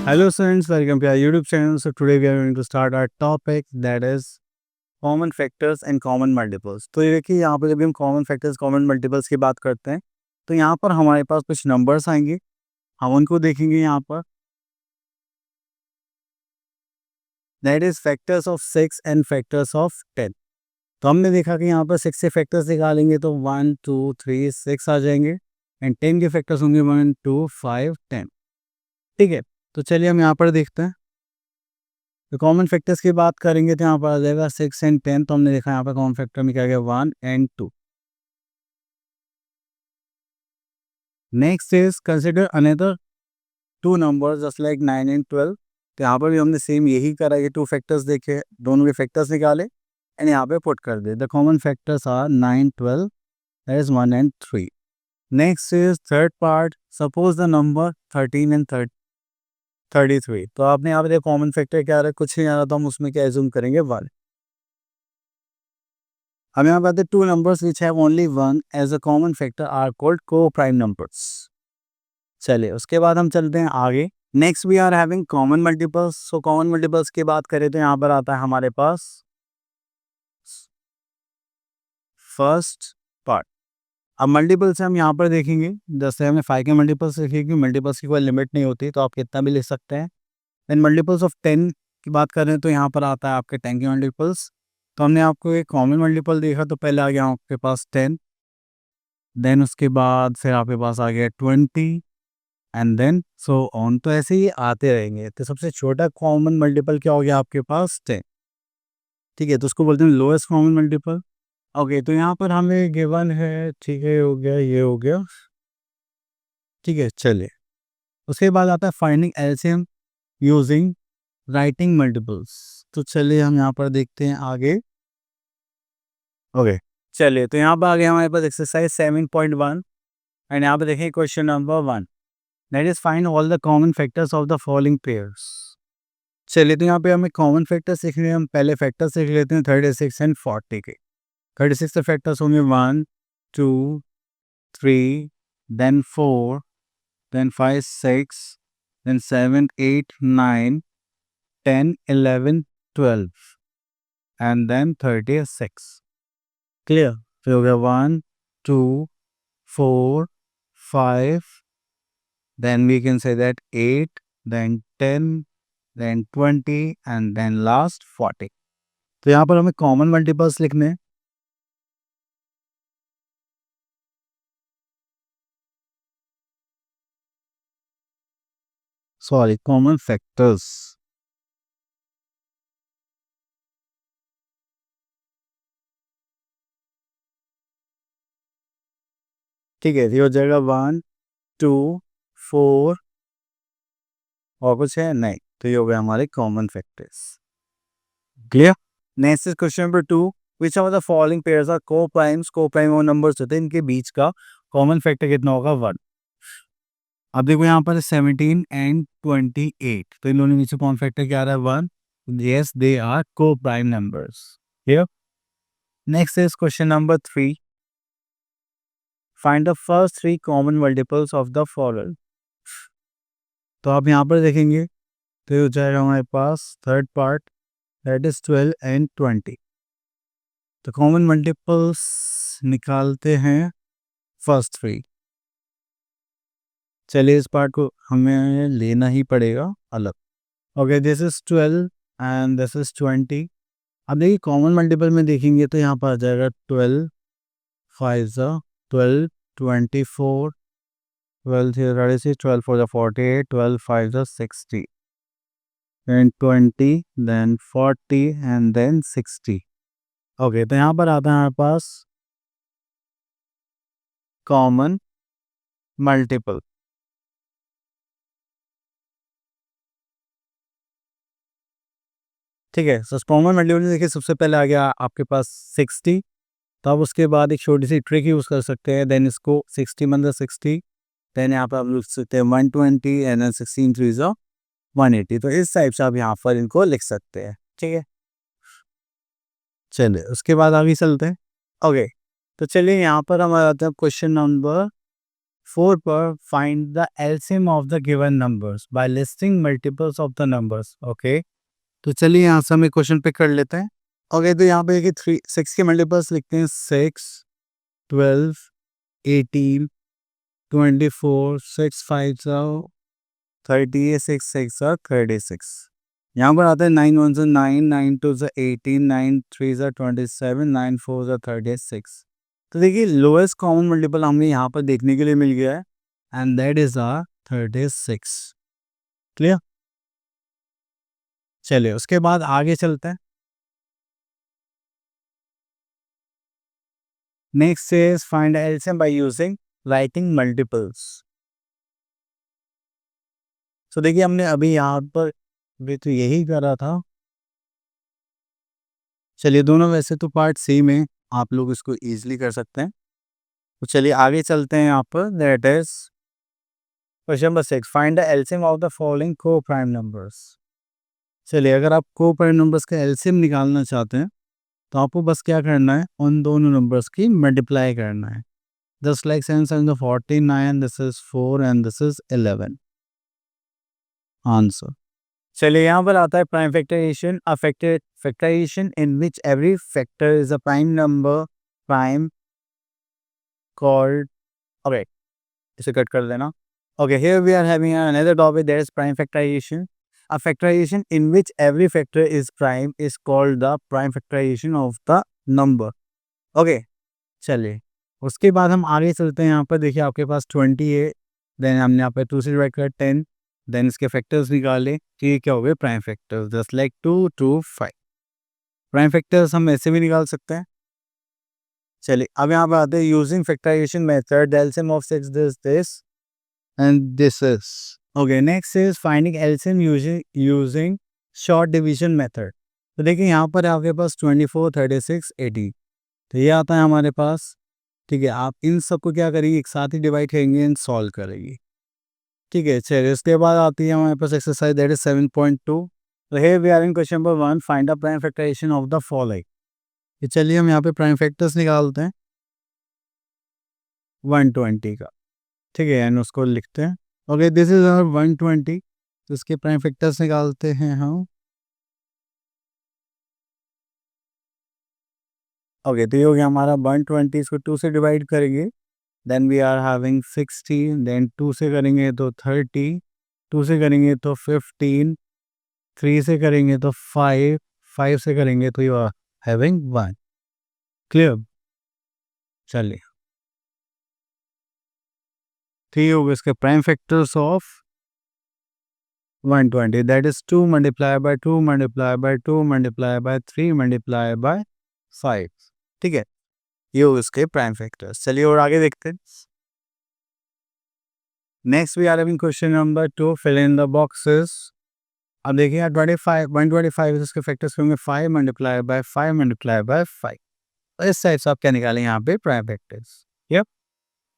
Hello students, welcome to our YouTube channel. So today we are going to start our topic that is common factors and common multiples. तो ये देखिए यहाँ पर जब भी हम common factors, common multiples की बात करते हैं तो यहाँ पर हमारे पास कुछ numbers आएंगे, हम उनको देखेंगे यहाँ पर. That is factors of 6 and factors of 10. तो हमने देखा कि यहाँ पर 6 से factors निकालेंगे तो 1, 2, 3, 6 आ जाएंगे एंड 10 के factors होंगे 1, 2, 5, 10. ठीक है, तो चलिए हम यहाँ पर देखते हैं. तो कॉमन फैक्टर्स की बात करेंगे तो यहाँ पर आ जाएगा 6 एंड 10. तो हमने देखा यहाँ पर कॉमन फैक्टर में क्या गया 1 and 2. Next is consider another 2 numbers just like 9 and 12. तो यहाँ पर भी हमने सेम यही करा कि 2 फैक्टर्स देखे, दोनों के फैक्टर्स निकाले एंड यहाँ पे पुट कर दे. The common factors are 9, 12, that is 1 and 3. Next is third part, suppose the number 13 and 33. तो आपने यहाँ पे कॉमन फैक्टर क्या रहा, कुछ नहीं आ रहा, तो हम उसमें क्या एज्यूम करेंगे 1. हम यहाँ पे two numbers which have only 1 as a common factor are called coprime numbers. चलिए उसके बाद हम चलते हैं आगे. Next we are having common multiples. So common multiples की बात करें तो यहाँ पर आता है हमारे पास फर्स्ट पार्ट. अब मल्टीपल्स हम यहाँ पर देखेंगे, जैसे हमने 5 के मल्टीपल्स देखे कि मल्टीपल्स की कोई लिमिट नहीं होती, तो आप कितना भी लिख सकते हैं. देन मल्टीपल्स ऑफ 10 की बात करें तो यहाँ पर आता है आपके 10 के मल्टीपल्स. तो हमने आपको एक कॉमन मल्टीपल देखा तो पहले आ गया आपके पास 10, देन उसके बाद फिर आपके पास आ गया 20 एंड देन सो ऑन. तो ऐसे ही आते रहेंगे. तो सबसे छोटा कॉमन मल्टीपल क्या हो गया आपके पास 10. ठीक है, तो उसको बोलते हैं लोएस्ट कॉमन मल्टीपल. ओके, तो यहाँ पर हमें गिवन है, ठीक है, हो गया, ये हो गया. ठीक है, चलिए उसके बाद आता है finding LCM using writing multiples. तो चलिए हम यहाँ पर देखते हैं आगे. ओके, चलिए तो यहाँ पर आ गया हमारे पास एक्सरसाइज 7.1 एंड यहाँ पे देखें question number 1, that is find all the common factors of the following pairs. चलिए तो यहाँ पे हमें कॉमन फैक्टर्स सीख रहे हैं. हम पहले फैक्टर्स सीख लेते हैं 36 एंड 40 के. 36 के फैक्टर्स होंगे 1, 2, 3, then 4, then 5, 6, then 7, 8, 9, 10, 11, 12 and then 36. Clear. फिर हो गया 1, 2, 4, 5, then we can say that 8, then 10, then 20 and then last 40. तो यहाँ पर हमें कॉमन मल्टीपल्स लिखने हैं. Sorry, common factors. ठीक है, ये हो जाएगा 1, 2, 4 और कुछ है नहीं, तो ये हो गया हमारे common factors. Clear. Next is question number 2, which of the following pairs are co-primes. Co-prime वो नंबर्स होते हैं इनके बीच का कॉमन फैक्टर कितना होगा 1. अब देखो यहाँ पर 17 एंड 28, तो इन दोनों के बीच कॉमन फैक्टर क्या आ रहा है 1. yes they are co-prime numbers. Here next is question number 3, find the first 3 common multiples of the following. तो आप यहाँ पर देखेंगे तो ये हो जाएगा हमारे पास third part, that is 12 and 20. तो कॉमन मल्टीपल्स निकालते हैं फर्स्ट 3. चलिए इस पार्ट को हमें लेना ही पड़ेगा अलग. Okay, this is 12 and this is 20. अब देखिए कॉमन मल्टीपल में देखेंगे तो यहाँ पर आ जाएगा 12 5 12, 24, 12 36, 12 4 48, 12 5 60, then 20, then 40 and then 60. Okay, तो यहाँ पर आता है हमारे पास कॉमन मल्टीपल. ठीक है, सो कॉमन मल्टीपल में देखिए सबसे पहले आ गया आपके पास 60. तो आप उसके बाद एक छोटी सी ट्रिक यूज़ कर सकते हैं. देन इसको 60 मतलब 60, देन यहाँ पर आप लिख सकते हैं 120 एंड देन 16 3 180. तो इस टाइप से आप यहाँ पर इनको लिख सकते हैं. ठीक है, चलिए उसके बाद आगे चलते हैं. ओके, तो चलिए यहाँ पर हम आ जाते हैं क्वेश्चन नंबर 4 पर find the LCM of the given numbers by listing multiples of the numbers. Okay, तो चलिए यहाँ से हम एक क्वेश्चन पिक कर लेते हैं। ओके, तो यहाँ पे 6 के मल्टीपल्स लिखते हैं 6, 12, 18, 24, 6 5 30, 6 6 36। यहाँ पर आता है 9 1 9, 9 2 18, 9 3 27, 9 4 36। तो देखिए लोएस्ट कॉमन मल्टीपल हमें यहाँ पर देखने के लिए मिल गया है एंड दैट इज 36। क्लियर। चलिए उसके बाद आगे चलते हैं। Next is find LCM by using writing multiples. तो देखिए हमने अभी यहाँ पर भी तो यही करा था। चलिए दोनों वैसे तो पार्ट सेम है, आप लोग इसको इजीली कर सकते हैं। तो चलिए आगे चलते हैं। यहाँ पर that is question number 6, find the LCM of the following को प्राइम नंबर्स। चलिए अगर आप को प्राइम नंबर्स का एलसीएम निकालना चाहते हैं तो आपको बस क्या करना है, उन दोनों नंबर्स की मल्टीप्लाई करना है। Just like 7 7 49, this is 4 and this is 11 answer. चलिए यहाँ पर आता है prime factorisation, a factorisation in which every factor is a prime number, prime called. Okay, इसे कट कर देना। Okay, here we are having another topic, that is prime factorization. A factorization in which every factor is prime is called the prime factorization of the number. Okay, चलिए उसके बाद हम आगे चलते हैं। यहाँ पर देखिए आपके पास 20 है, देन हमने यहाँ पे 2 से डिवाइड कर 10, देन इसके फैक्टर्स निकाले तो ये क्या हो गए prime factors, just like 2 2 5। Prime factors हम ऐसे भी निकाल सकते हैं। चलिए अब यहाँ पे आते हैं using factorisation method, the LCM of 6 this and this is okay. Next is finding LCM using short division method. तो देखिए यहाँ पर आपके पास 24 36 80 तो ये आता है हमारे पास। ठीक है, आप इन सबको क्या करेंगे, एक साथ ही डिवाइड करेंगे एंड सॉल्व करेंगे। ठीक है, चलिए उसके बाद आती है हमारे पास एक्सरसाइज, दैट इज 7.2। तो here we are in question number 1, find the prime factorization of the following। चलिए हम यहाँ पे प्राइम फैक्टर्स निकालते हैं 120 का। ठीक है, एंड उसको लिखते हैं। ओके, दिस इज आवर 120, तो इसके प्राइम फैक्टर्स निकालते हैं हम। ओके, तो ये हो गया हमारा 120, इसको 2 से डिवाइड करेंगे, then we are having 60, then 2 से करेंगे तो 30, 2 से करेंगे तो 15, 3 से करेंगे तो 5, 5 से करेंगे तो यू आर हैविंग 1। क्लियर। चलिए तो ये हो गए इसके prime factors of 120, that is 2 multiplied by 2 multiplied by 2 multiplied by 3 multiplied by 5। ठीक है, ये हो इसके प्राइम फैक्टर्स। चलिए और आगे देखते हैं। Next we are having question number 2, fill in the boxes. अब देखिए 125 इसके फैक्टर्स होंगे 5 मल्टीप्लाई बाय 5 मल्टीप्लाई बाय 5। तो इस टाइप से आप क्या निकालें यहाँ पे प्राइम फैक्टर्स। यप।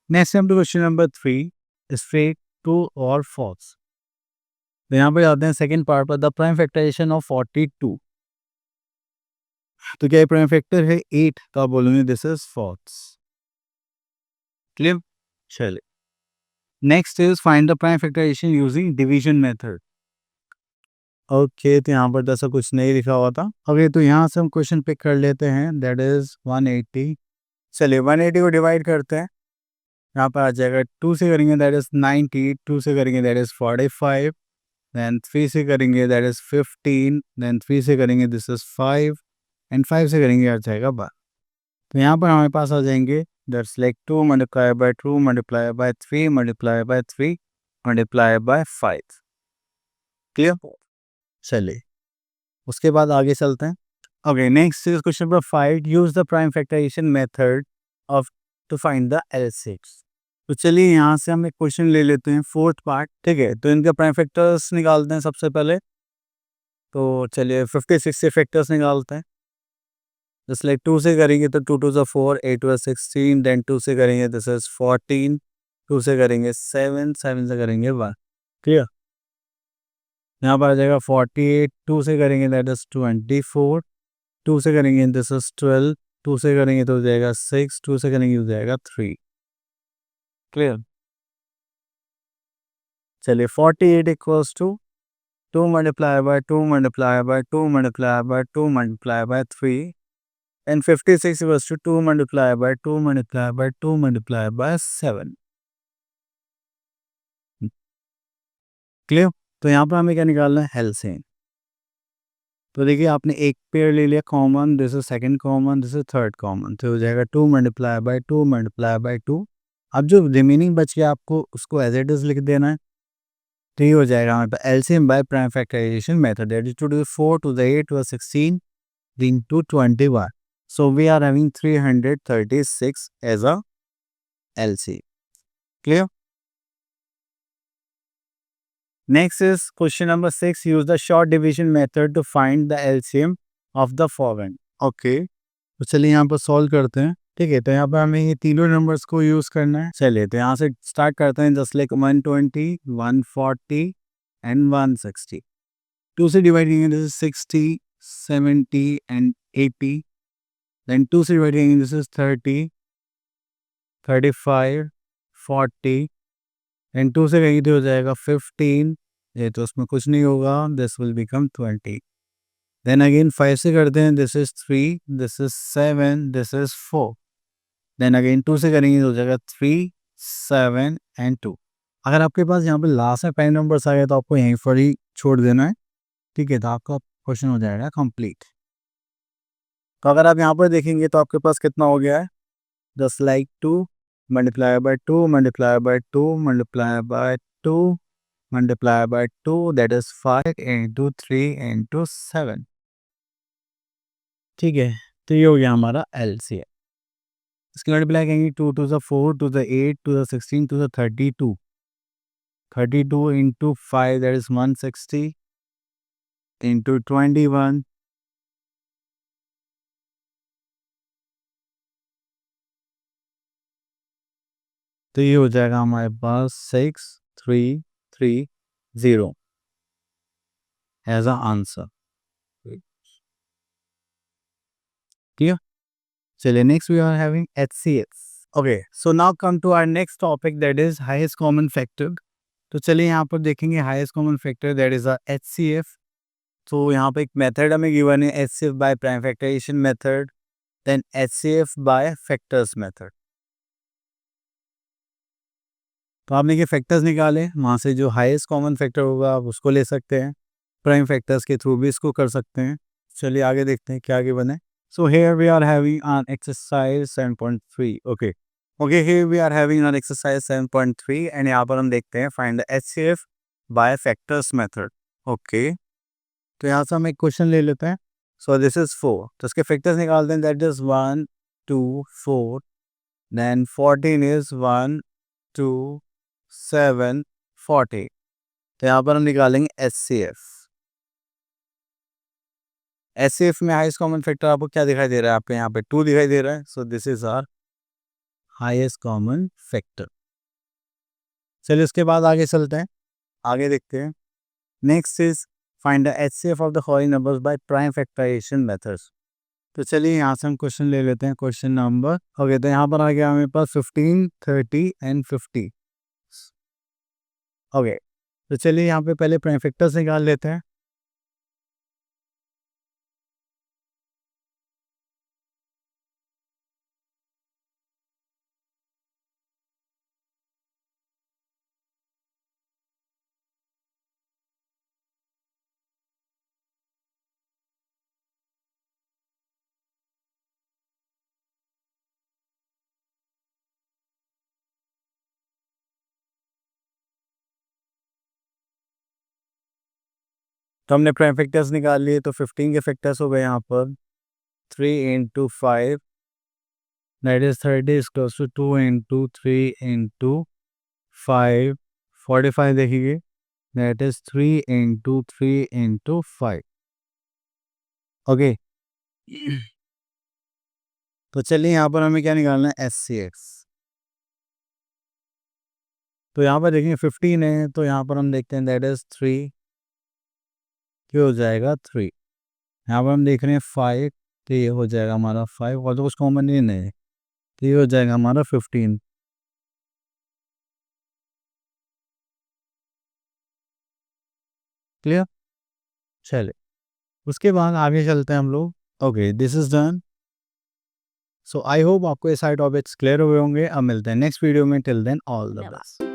नेक्स्ट हम to question number 3, straight true और फॉल्स। तो यहाँ पे आते हैं सेकंड पार्ट पर, द प्राइम फैक्टराइजेशन ऑफ 42। तो क्या प्राइम फैक्टर है 8, तो आप बोलोगे दिस इज फॉल्स। क्लियर। चलिए next is find the prime factorisation using division method. Okay, तो यहाँ पर तो ऐसा कुछ नहीं लिखा हुआ था। ओके, तो यहाँ से हम क्वेश्चन पिक कर लेते हैं, दैट इज 180। चलिए 180 को डिवाइड करते हैं, यहाँ पर आ जाएगा 2 से करेंगे दैट इज 90, 2 से करेंगे दैट इज 45, देन 3 से करेंगे दैट इज 15, देन 3 से करेंगे दिस इज 5 एंड 5 से करेंगे आ जाएगा 12। तो यहाँ पर हमारे पास आ जाएंगे that's like 2 multiply by 2 multiply by 3 multiply by 3 multiply by 5। Clear. चलिए उसके बाद आगे चलते हैं। Okay, next is question number 5, use the prime factorisation method of to find the LCM। तो चलिए यहाँ से हम एक क्वेश्चन ले लेते हैं, फोर्थ पार्ट। ठीक है, तो इनके प्राइम फैक्टर्स निकालते हैं सबसे पहले। तो चलिए 56 से फैक्टर्स निकालते हैं। जस्ट लाइक 2 से करेंगे तो 2 2 4, 8 2 16, देन 2 से करेंगे दिस इज 14, 2 से करेंगे 7, 7 से करेंगे 1। क्लियर। यहाँ पर आ जाएगा 48, 2 से करेंगे दैट इज 24, 2 से करेंगे दिस इज 12, 2 से करेंगे तो हो जाएगा 6, 2 से करेंगे हो जाएगा 3। क्लियर। चलिए 48 equals to 2 multiply by 2 multiply by 2 multiply by 2 multiply by 3 and 56 equals to 2 multiply by 2 multiply by 2 multiply by 7। Clear? तो यहाँ पर हमें क्या निकालना है? एलसीएम। तो देखिए आपने एक पेयर ले लिया common, this is second common, this is third common, तो हो जाएगा 2 मल्टीप्लाई बाय 2 मल्टीप्लाई बाय 2। अब जो रिमेनिंग बच गया आपको उसको एज इट इज लिख देना है। तो ये हो जाएगा हमारे पास LCM by prime factorisation method, that is to do 4 to the 8 to the 16 into 21. So we are having 336 as a LCM. Clear? Next is question number 6. Use the short division method to find the LCM of the following. Okay. तो चलिए यहाँ पर solve करते हैं। ठीक है, तो यहाँ पर हमें ये तीनों नंबर्स को यूज़ करना है। चलिए तो यहाँ से स्टार्ट करते हैं, जस्ट लाइक 120, 140 एंड 160। 2 से डिवाइड करेंगे, दिस इज 60, 70 एंड 80। देन 2 से डिवाइड करेंगे, दिस इज 30, 35, 40 एंड 2 से करेंगे तो हो जाएगा 15। ये तो उसमें कुछ नहीं होगा, this will become 20। Then again 5 से करते हैं, this is 3, this is 7, this is 4। Then again 2 से करेंगे तो हो जाएगा 3, 7 एंड 2। अगर आपके पास यहाँ पे लास्ट में 5 नंबर्स आ गए तो आपको यहीं पर ही छोड़ देना है। ठीक है, तो आपका क्वेश्चन हो जाएगा कंप्लीट। तो अगर आप यहाँ पर देखेंगे तो आपके पास कितना हो गया है, just like 2 multiply by 2 multiply by 2 multiply by 2 multiply by 2, that is 5 into 3 into 7। ठीक है, तो ये हो गया हमारा LCM। इसके मल्टीप्लाई करेंगे 2 to the 4 to the 8 to the 16 to the 32। 32 into 5, that is 160 into 21। तो ये हो जाएगा हमारे पास 6330 एज अ आंसर। क्लियर? चलिए next we are having HCF। Okay, so now come to our next topic, that is highest common factor. तो चलिए यहाँ पर देखेंगे highest common factor, that is HCF। तो यहाँ पे एक मेथड हमें गिवन है, HCF by prime factorisation method, then HCF by factors method. तो आपने ये फैक्टर्स निकाले, वहाँ से जो हाईएस्ट कॉमन फैक्टर होगा आप उसको ले सकते हैं, प्राइम फैक्टर्स के थ्रू भी इसको कर सकते हैं। चलिए आगे देखते हैं क्या आगे बने। So here we are having on exercise 7.3। Okay okay, here we are having on exercise 7.3 and यहाँ पर हम देखते हैं find the HCF by factors method. Okay, तो यहाँ से हम एक क्वेश्चन ले लेते हैं। सो दिस इज 4, तो इसके फैक्टर्स निकालते हैं, दैट इज 1 2 4, देन 14 इज 1 2 7 40। तो यहाँ पर हम निकालेंगे HCF। HCF में हाईएस्ट कॉमन फैक्टर आपको क्या दिखाई दे रहा है? आपको यहाँ पे 2 दिखाई दे रहा है, so this is our highest common factor. चलिए उसके बाद आगे चलते हैं, आगे देखते हैं। Next is find the HCF of the following numbers by prime factorisation methods. तो चलिए यहाँ से हम क्वेश्चन ले लेते हैं, क्वेश्चन नंबर। ओके, तो यहाँ पर आ गया हमारे पास 15, 30 एंड 50। ओके, तो चलिए यहाँ पे पहले प्राइम फैक्टर्स निकाल लेते हैं। तो हमने प्राइम फैक्टर्स निकाल लिए, तो 15 के फैक्टर्स हो गए यहाँ पर 3 into 5, that is 30 is close to 2 into 3 into 5, 45 देखिए, that is 3 into 3 into 5। Okay, तो चलिए यहाँ पर हमें क्या निकालना है, HCF। तो यहाँ पर देखेंगे 15 है, तो यहाँ पर हम देखते हैं that is 3, क्या हो जाएगा 3। यहाँ पर हम देख रहे हैं 5, तो ये हो जाएगा हमारा 5, और तो कुछ कॉमन नहीं है, तो ये हो जाएगा हमारा 15। क्लियर? चले उसके बाद आगे चलते हैं हम लोग. Okay, this is done. So I hope आपको ये सारे टॉपिक्स क्लियर हुए होंगे. अब मिलते हैं नेक्स्ट वीडियो में. टिल देन ऑल द धन्यवाद. बेस्ट.